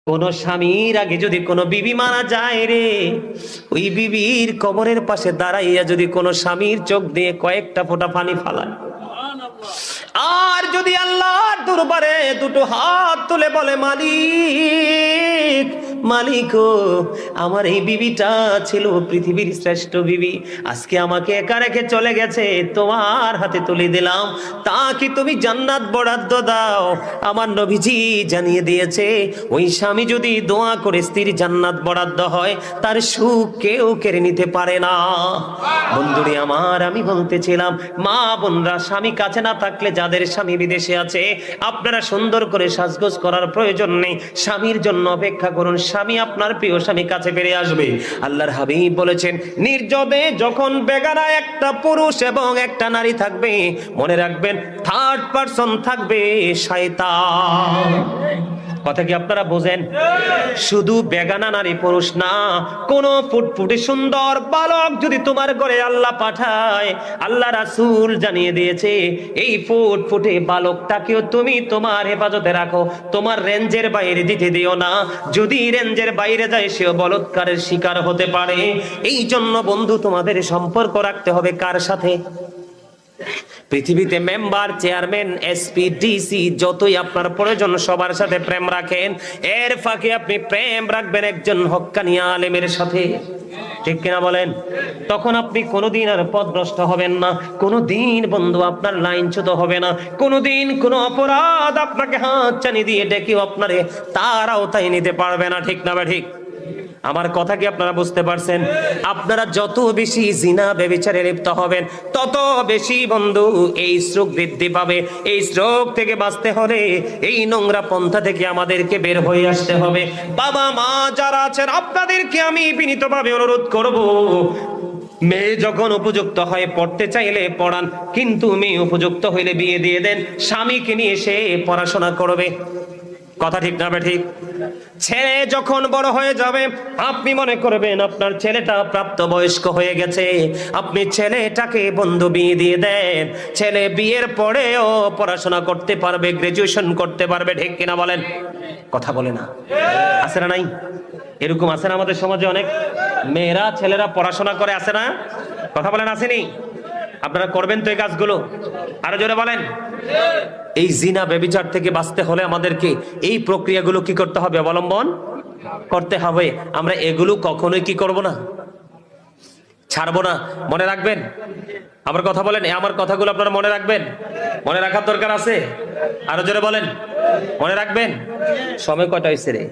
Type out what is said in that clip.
কোন স্বামীর আগে যদি কোনো বিবি মারা যায় রে, ওই বিবির কবরের পাশে দাঁড়াইয়া যদি কোনো স্বামীর চোখ দিয়ে কয়েকটা ফোঁটা পানি ফালায়, আর যদি আল্লাহর দরবারে দুটো হাত তুলে বলে, মালিক মালিক ও, আমার এই বিবিটা ছিল পৃথিবীর শ্রেষ্ঠ বিবি, আজকে আমাকে একা রেখে চলে গেছে, তোমার হাতে তুলে দিলাম, তা কি তুমি জান্নাত বরাদ্দ দাও? আমার নবীজি জানিয়ে দিয়েছে, ওই স্বামী যদি দোয়া করে স্ত্রীর জান্নাত বরাদ্দ হয়, তার সুখ কেউ কেড়ে নিতে পারে না। বন্ধুরে আমার, আমি বলতেছিলাম, মা বোনরা, স্বামী কাছে না থাকলে, যাদের স্বামী বিদেশে আছে, আপনারা সুন্দর করে সাজগোজ করার প্রয়োজন নেই, স্বামীর জন্য অপেক্ষা করুন, স্বামী আপনার প্রিয় স্বামী কাছে ফিরে আসবে। আল্লাহর হাবিব বলেছেন, নির্জনে যখন বেগানা একটা পুরুষ এবং একটা নারী থাকবে, মনে রাখবেন থার্ড পারসন থাকবে শয়তান। কথা কি আপনারা বোঝেন? শুধু বেগানা নারী পুরুষ না, কোন ফুটফুটে সুন্দর বালক যদি তোমার ঘরে আল্লাহ পাঠায়, আল্লাহ রাসূল জানিয়ে দিয়েছে, এই ফুটফুটে বালকটাকেও তুমি তোমার হেফাজতে রাখো, তোমার রেঞ্জের বাইরে দিতে দিও না, যদি রেঞ্জের বাইরে যায় সেও বলৎকারের শিকার হতে পারে। এই জন্য বন্ধু, তোমাদের সম্পর্ক রাখতে হবে কার সাথে? পৃথিবীতে মেম্বার, চেয়ারম্যান, এসপি, ডিসি, যতই আপনার প্রয়োজন সবার সাথে প্রেম রাখেন, এর ফাঁকে আপনি প্রেম রাখবেন একজন হক্কানি আলেমের সাথে, ঠিক কিনা বলেন? তখন আপনি কোনোদিন আর পথভ্রষ্ট হবেন না, কোনোদিন বন্ধু আপনার লাইনচ্যুত হবে না, কোনোদিন কোনো অপরাধ আপনাকে হাতছানি দিয়ে ডেকেও আপনারে তার আওতায় নিতে পারবে না, ঠিক না বা ঠিক? আমার কথা কি আপনারা বুঝতে পারছেন? আপনারা যত বেশি জিনা ব্যভিচারে লিপ্ত হবেন, তত বেশি বন্ধু এই স্ট্রোক বৃদ্ধি পাবে। এই স্ট্রোক থেকে বাঁচতে হলে এই নোংরা পন্থা থেকে আমাদেরকে বের হয়ে আসতে হবে। বাবা মা যারা আছেন, আপনাদেরকে আমি বিনীতভাবে অনুরোধ করব, মেয়ে যখন উপযুক্ত হয় পড়তে চাইলে পড়ান, কিন্তু মেয়ে উপযুক্ত হইলে বিয়ে দিয়ে দেন, স্বামীকে নিয়ে সে পড়াশোনা করবে। কথা ঠিক না ঠিক? ছেলে যখন বড় হয়ে যাবে, আপনি মনে করবেন আপনার ছেলেটা প্রাপ্তবয়স্ক হয়ে গেছে, আপনি ছেলেটাকে বন্ধু বিয়ে দিয়ে দেন, ছেলে বিয়ের পরেও পড়াশোনা করতে পারবে, গ্রাজুয়েশন করতে পারবে, ঠিক কিনা বলেন? কথা বলে না? আছে না নাই? এরকম আছে না আমাদের সমাজে? অনেক মেয়েরা ছেলেরা পড়াশোনা করে, আছে না? কথা বলেন, আসেনি? আপনারা করবেন তো এই কাজগুলো? আরো জোরে বলেন। এই জিনা ব্যভিচার থেকে বাঁচতে হলে আমাদেরকে এই প্রক্রিয়াগুলো কি করতে হবে? অবলম্বন করতে হবে। আমরা এগুলো কখনোই কি করব না, ছাড়বো না। মনে রাখবেন আমার কথা বলেন, আমার কথাগুলো আপনারা মনে রাখবেন। মনে রাখার দরকার আছে? আরো জোরে বলেন, মনে রাখবেন। সময় কয়টা হয়েছে রে?